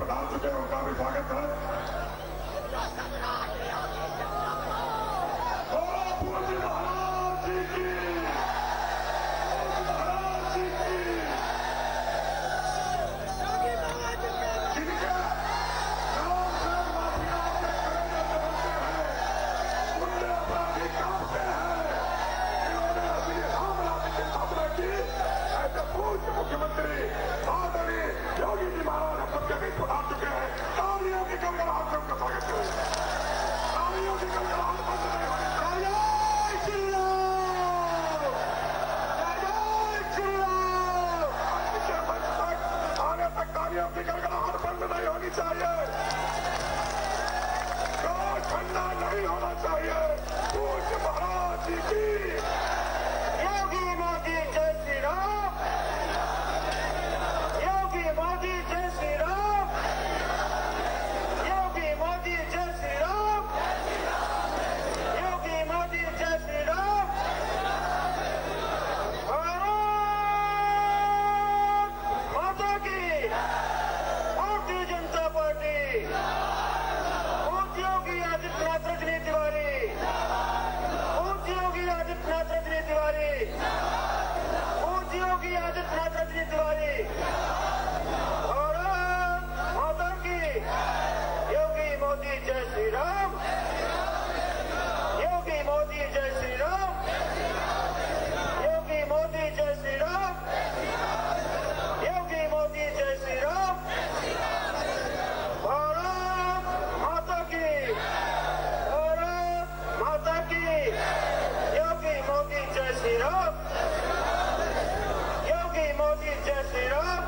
पधार चुके हैं उनका भी स्वागत है। पूज्य महाराज जी की, महाराज जी की, जिनके नाम से माफिया के कलेजे दबकते हैं, उनके अपराधी कांपते हैं। इन्होंने अपनी रामराज की स्थापना की। ऐसे पूज्य मुख्यमंत्री आदरणीय योगी जी महाराज हम सबके बीच पधार चुके हैं। तालियों की गड़गड़ाहट से उनका स्वागत करें। तालियों की गड़गड़ाहट बंद नहीं होनी चाहिए। आने तक तालियों की गड़गड़ाहट बंद नहीं होनी चाहिए। जोर ठंडा नहीं होना चाहिए। पूज्य महाराज जी की, योगी मोदी जय श्री राम, योगी मोदी जय श्री राम, योगी मोदी जय श्री राम, योगी मोदी जय श्री राम। भारत माता की, भारतीय जनता पार्टी, पूज्य योगी आदित्यनाथ रजनी तिवारी, पूज्य योगी आदित्यनाथ रजनी तिवारी, पूज्य योगी आदित्यनाथ रजनी तिवारी। भारत माता की, योगी मोदी जय श्री राम, योगी मोदी जय श्री राम, योगी मोदी जय श्री राम, योगी मोदी जय श्री राम। भारत माता की, भारत माता की, योगी मोदी जय श्री राम, योगी मोदी जय श्री राम।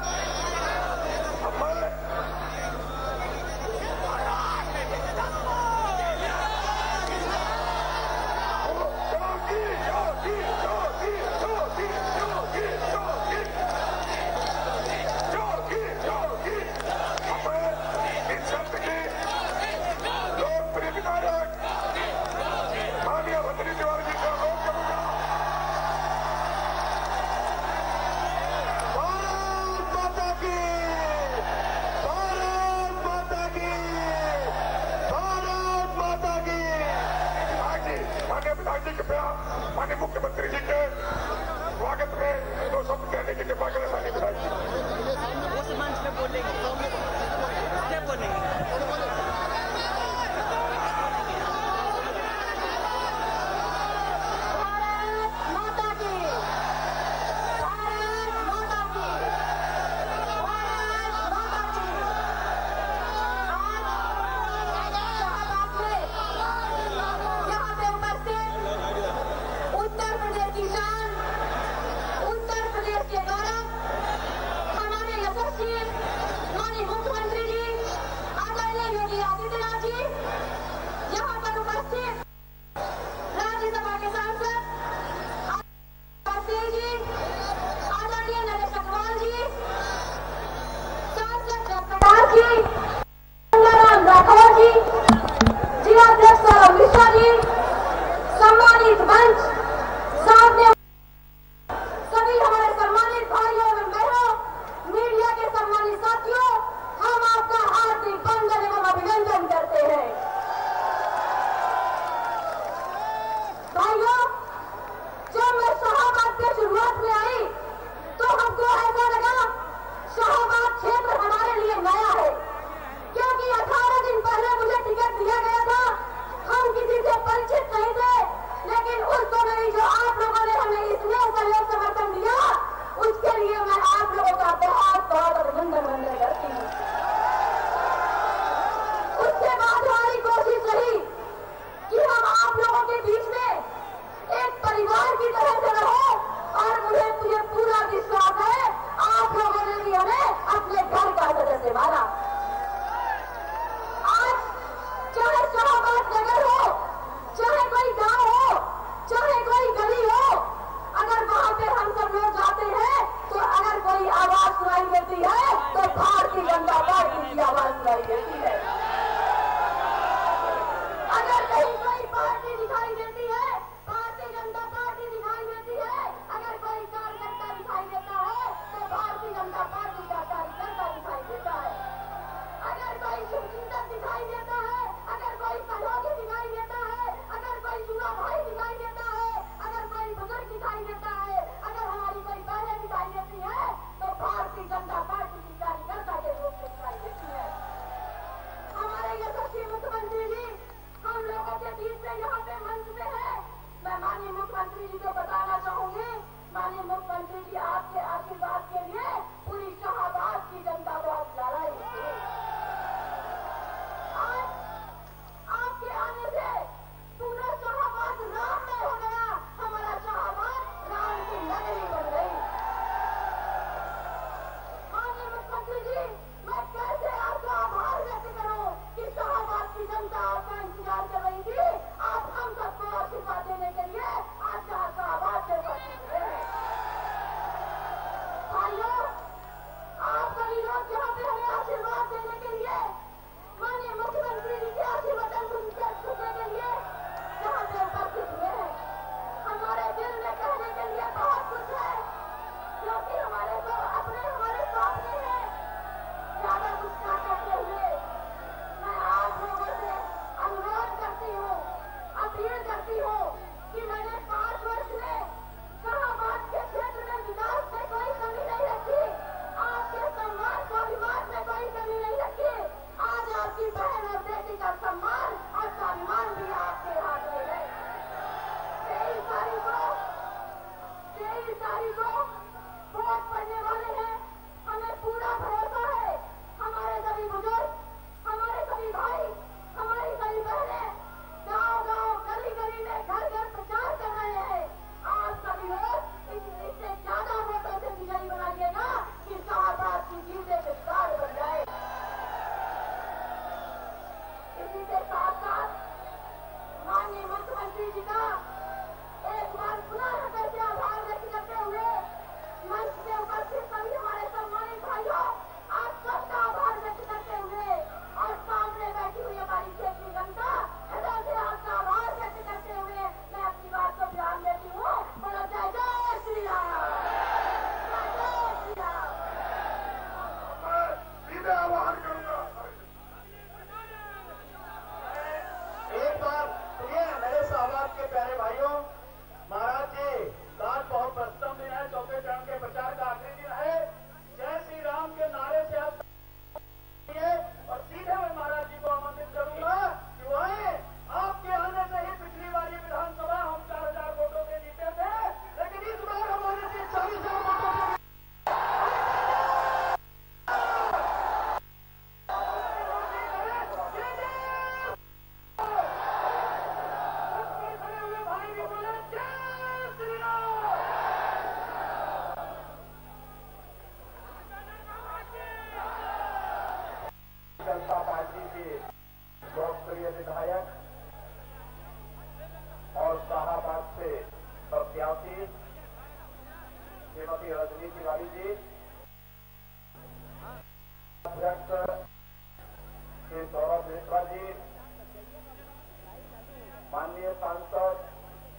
सांसद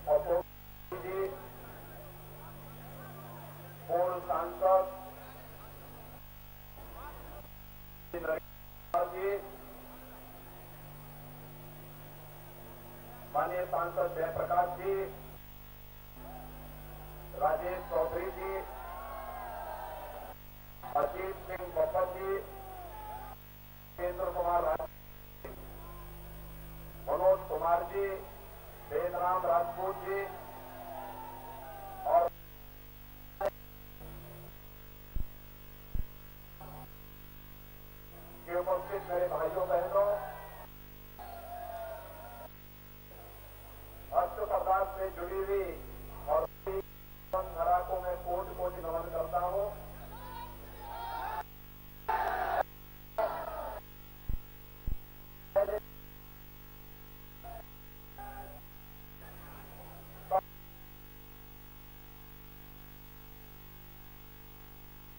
अशोक जी, पूर्व सांसद नरेंद्र जी, माननीय सांसद जयप्रकाश जी, राजेश चौधरी जी, अजीत सिंह बब्बर जी, केंद्र कुमार राज, मनोज कुमार जी, वेदराम राजपूत जी और के उपस्थित मेरे भाइयों बहनों, अष्ट पदार्थ से जुड़ी हुई और धरा को मैं कोटि कोटि नमन करता हूं।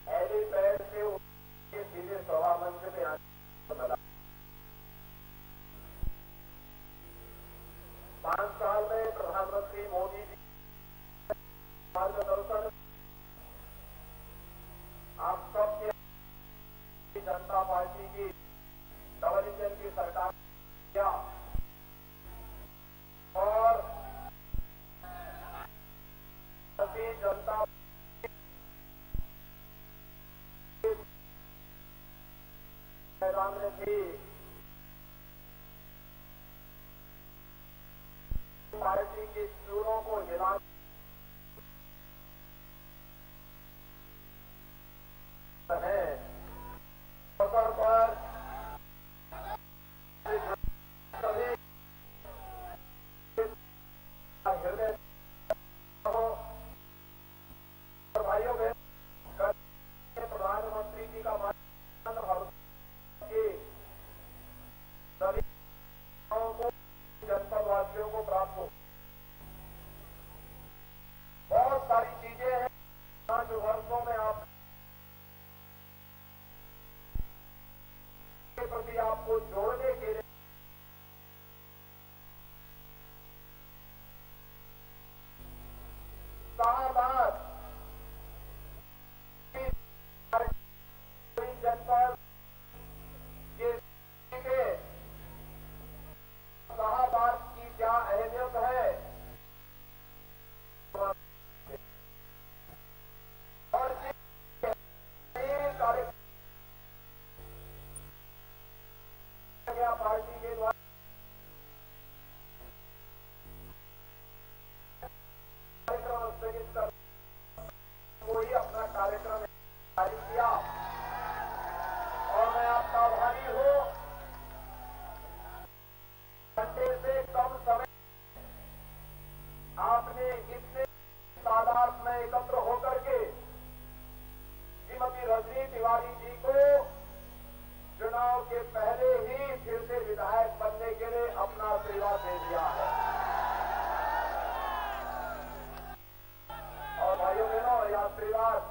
हेलीपैड से सीधे सभा मंच पे आने 5 साल में प्रधानमंत्री मोदी जी मार्गदर्शन आप सबके जनता पार्टी की डबल इंजन की सरकार किया और भारतीय जनता मैदान में थी, पार्टी के चूरों को हिला है अवसर पर सभी हृदय भाइयों बहन प्रधानमंत्री जी का सभी को जनपद वासियों को प्राप्त हो। बहुत सारी चीजें हैं 5 वर्षों में आप के प्रति आपको जोड़ने के लिए शाहबाद जनपद के शाहबाद की क्या अहमियत है और पार्टी के द्वारा कार्यक्रम स्थगित कर कोई अपना कार्यक्रम जारी किया और मैं आपका आभारी हूं। घंटे से कम समय आपने इतने तादाद में एकत्र होकर के श्रीमती रजनी तिवारी जी को चुनाव के पहले ही फिर से विधायक बनने के लिए अपना आशीर्वाद दे दिया है। और भाइयों बहनों, यह आशीर्वाद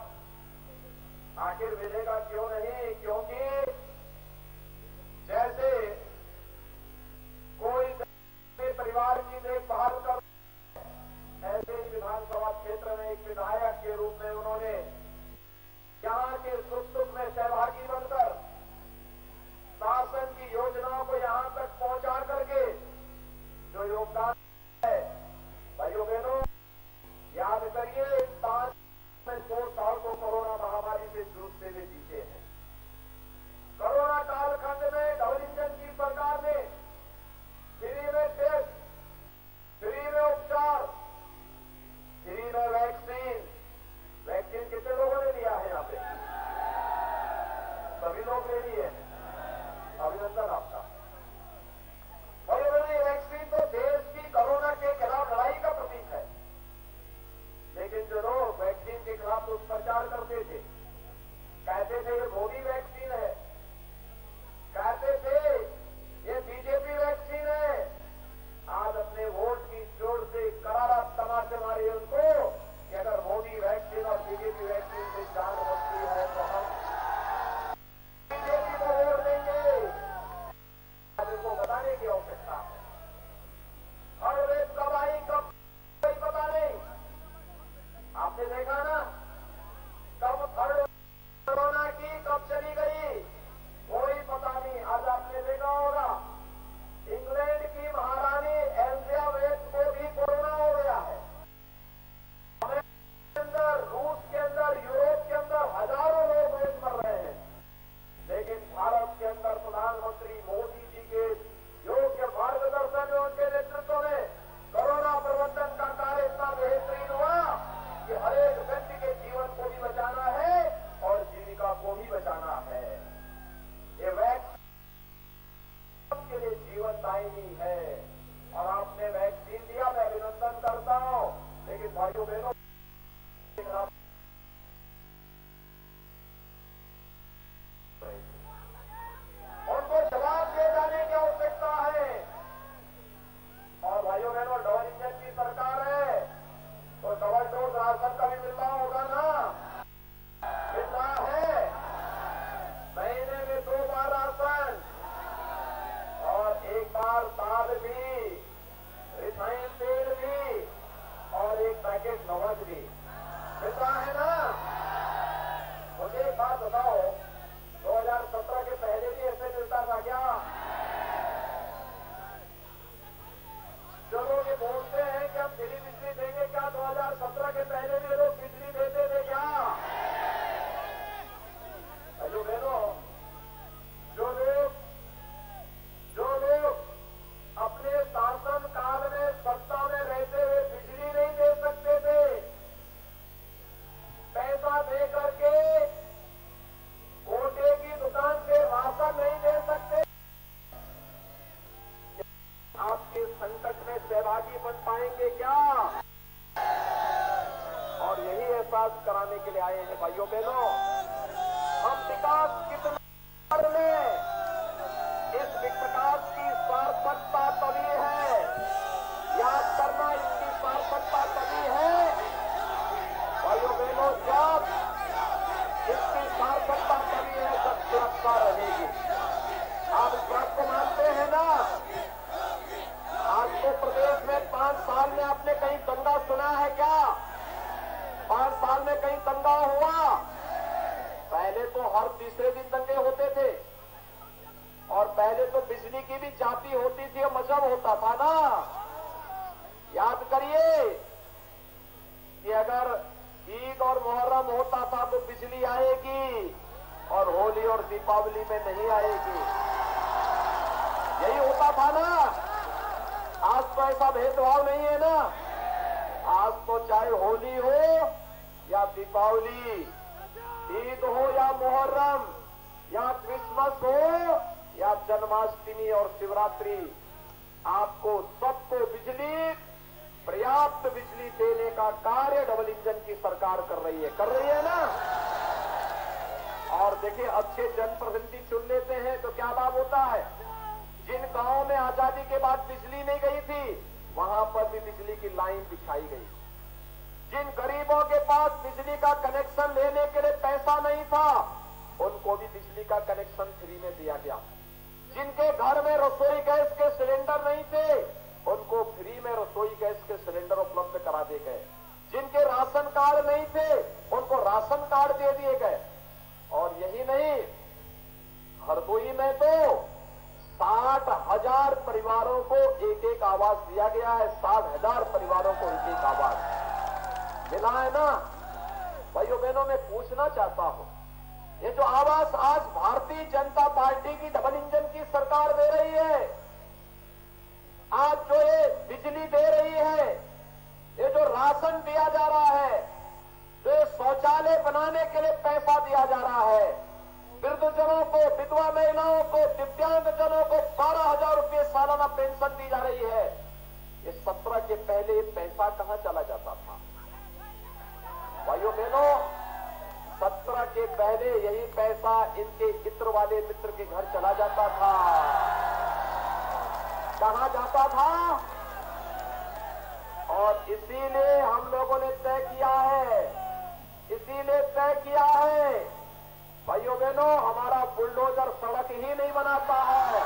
आखिर मिलेगा क्यों नहीं, क्योंकि जैसे कोई परिवार की देखभाल कर ऐसे ही विधानसभा क्षेत्र में एक विधायक के रूप में उन्होंने यहाँ के सुख दुख में सहभागी बनकर शासन की योजनाओं को यहाँ तक पहुंचा करके जो योगदान है, भाइयों बहनों याद करिए 5 में 2 साल को कोरोना महामारी से जूझते हुए जीते हैं। कोरोना कालखंड में डबल इंजन की सरकार ने फ्री में टेस्ट, फ्री में उपचार, फ्री में वैक्सीन कितने लोगों ने लिया है यहाँ पे? सभी लोग ले लिए हैं, अभिनंदन आपका। और ये वैक्सीन तो देश की कोरोना के खिलाफ लड़ाई का प्रतीक है, लेकिन जो लोग वैक्सीन के खिलाफ दुष्प्रचार करते थे, कहते थे ये लाइनी है और आपने वैक्सीन दिया, मैं अभिनंदन करता हूं, लेकिन भाइयों बहनों उनको जवाब दिए जाने की आवश्यकता है। और भाइयों बहनों डबल इंजन की सरकार है तो डबल डोज राशन का भी मिल रहा होगा ना, मिल रहा है, महीने में 2 बार राशन और 1 बार दाल भी, रिफाइंड तेल भी और 1 पैकेट नमक भी मिल रहा है ना। मुझे एक बात बताओ, 2017 के पहले भी ऐसे मिलता था क्या? जो लोग ये बोलते हैं कि हम फ्री बिजली देंगे, क्या 2017 के पहले भी लोग बिजली देते थे क्या? भाइयों बहनों, जो लोग अपने शासन काल में सत्ता में रहते हुए बिजली नहीं दे सकते थे, पैसा दे करके कोटे की दुकान से राशन नहीं दे सकते, आपके संकट में सहभागी बन पाएंगे क्या? और यही एहसास कराने के लिए आए हैं भाइयों बहनों, हम विकास कितना कर लें, इस विकास की सार्थकता तभी है, याद करना, इसकी सार्थकता तभी है भाइयों बहनों, जब इसकी सार्थकता तभी है जब सुरक्षा रहेगी। आप इस बात को मानते हैं ना? आज तो प्रदेश में 5 साल में आपने कहीं दंगा सुना है क्या? 5 साल में कहीं दंगा हुआ? पहले तो हर तीसरे दिन दंगे होते थे और पहले तो बिजली की भी जाती होती थी और मजहब होता था ना। याद करिए कि अगर ईद और मुहर्रम होता था तो बिजली आएगी और होली और दीपावली में नहीं आएगी, यही होता था ना। आज तो ऐसा भेदभाव नहीं है ना, आज तो चाहे होली हो या दीपावली, ईद हो या मुहर्रम या क्रिसमस हो या जन्माष्टमी और शिवरात्रि, आपको सबको बिजली, पर्याप्त बिजली देने का कार्य डबल इंजन की सरकार कर रही है ना। और देखिए, अच्छे जनप्रतिनिधि चुन लेते हैं तो क्या लाभ होता है। जिन गांवों में आजादी के बाद बिजली नहीं गई थी, वहां पर भी बिजली की लाइन बिछाई गई। जिन गरीबों के पास बिजली का कनेक्शन लेने के लिए पैसा नहीं था, उनको भी बिजली का कनेक्शन फ्री में दिया गया। जिनके घर में रसोई गैस के सिलेंडर नहीं थे, उनको फ्री में रसोई गैस के सिलेंडर उपलब्ध करा दिए गए। जिनके राशन कार्ड नहीं थे, उनको राशन कार्ड दे दिए गए। और यही नहीं, हरदोई में तो 60,000 परिवारों को एक आवास दिया गया है। 60,000 परिवारों को एक आवास मिला है ना। भाइयों बहनों, मैं पूछना चाहता हूं, ये जो आवास आज भारतीय जनता पार्टी की डबल इंजन की सरकार दे रही है, आज जो ये बिजली दे रही है, ये जो राशन दिया जा रहा है, जो शौचालय बनाने के लिए पैसा दिया जा रहा है, वृद्धजनों को, विधवा महिलाओं को, दिव्यांग जनों को 12,000 रुपये सालाना पेंशन दी जा रही है, ये 17 के पहले ये पैसा कहां चला जाता था? भाइयों बहनों, 17 के पहले यही पैसा इनके इत्र वाले मित्र के घर चला जाता था। कहां जाता था? और इसीलिए हम लोगों ने तय किया है, भाइयों बहनों, हमारा बुलडोजर सड़क ही नहीं बनाता है,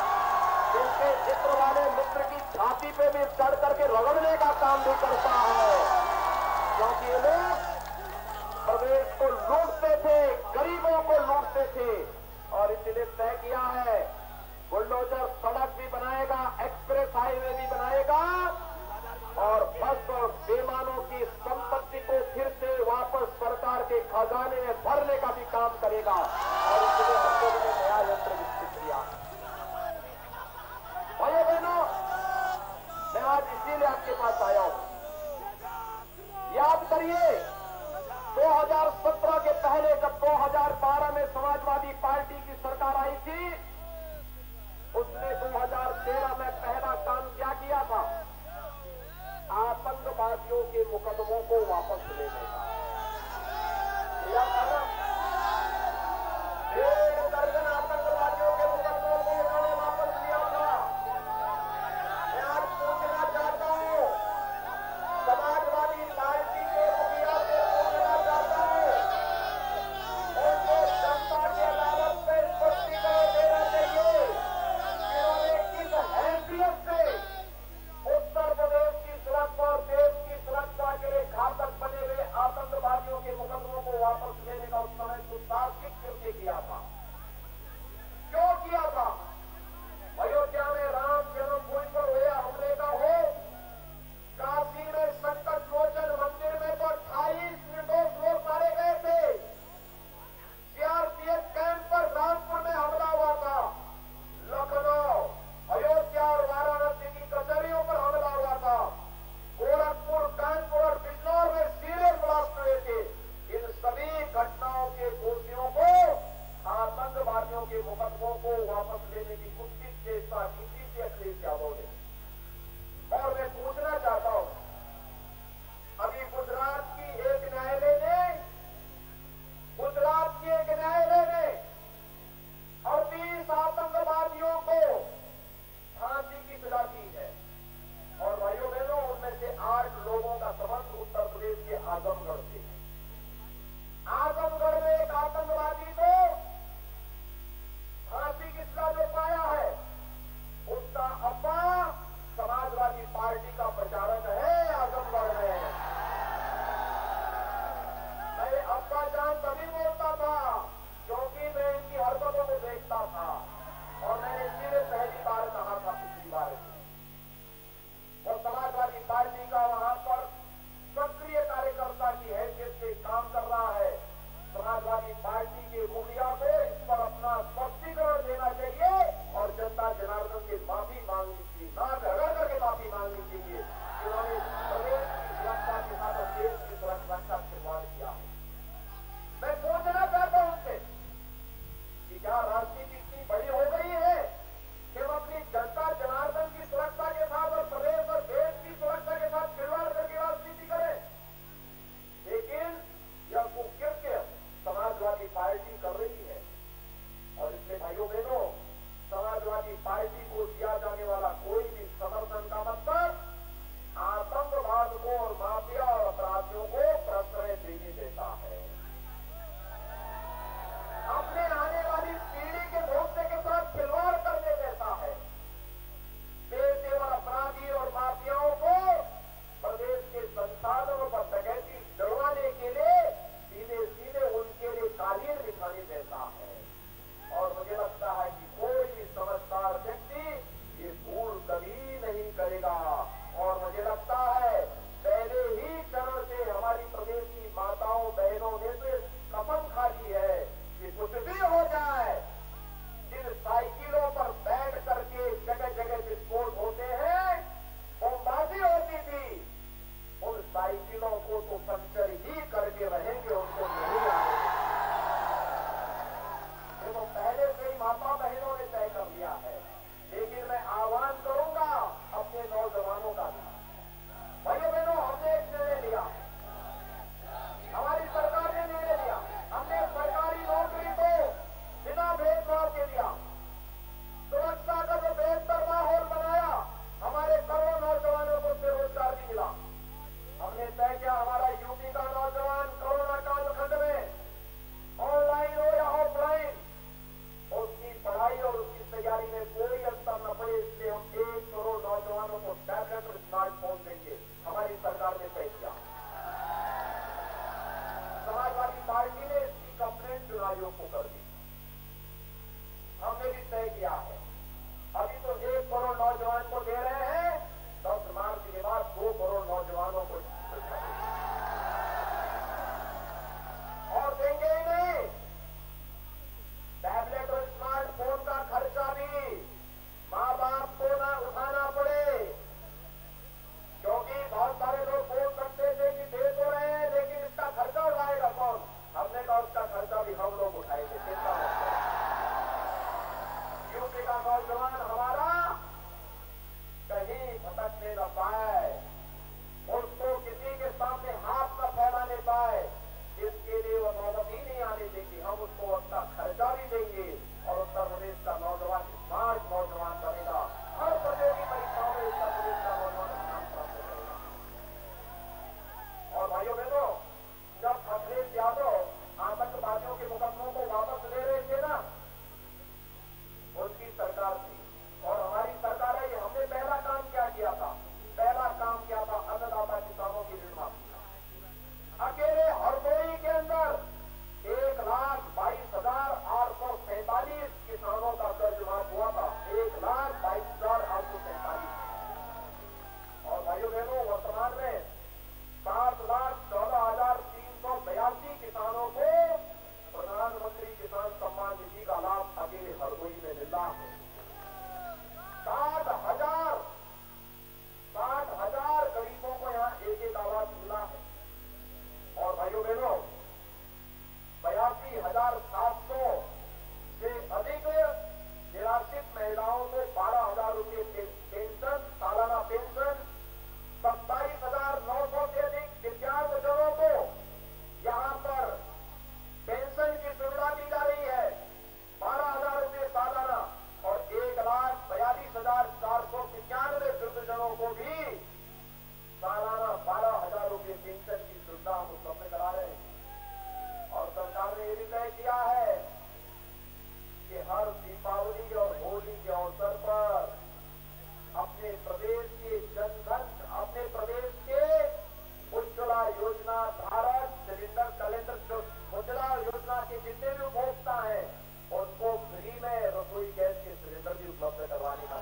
इनके इत्र वाले मित्र की छाती पे भी चढ़ करके रगड़ने का काम भी करता है, क्योंकि ये लोग प्रदेश को लूटते थे, गरीबों को लूटते थे। और इसलिए तय किया है, बुलडोजर सड़क भी बनाएगा, एक्सप्रेस हाईवे भी बनाएगा और बस और बेमानों की संपत्ति को फिर से वापस सरकार के खजाने में भरने का भी काम करेगा। और इसलिए हम लोगों ने नया यंत्र विकसित किया। भाइयों बहनों, मैं आज इसीलिए आपके पास आया हूं। याद करिए, 2017 के पहले जब 2012 में समाजवादी पार्टी की सरकार आई थी, उस 22,495 वृद्धजनों को भी सालाना 12,000 रुपये पेंशन की सुविधा हम उपलब्ध करा रहे हैं। और सरकार ने यह भी तय किया है कि हर दीपावली और होली के अवसर पर अपने प्रदेश के जनधन, अपने प्रदेश के उज्ज्वला योजना धारक सिलेंडर कैलेंडर, जो उज्ज्वला योजना के जितने भी उपभोक्ता हैं उनको फ्री में रसोई गैस के सिलेंडर भी उपलब्ध करवाने का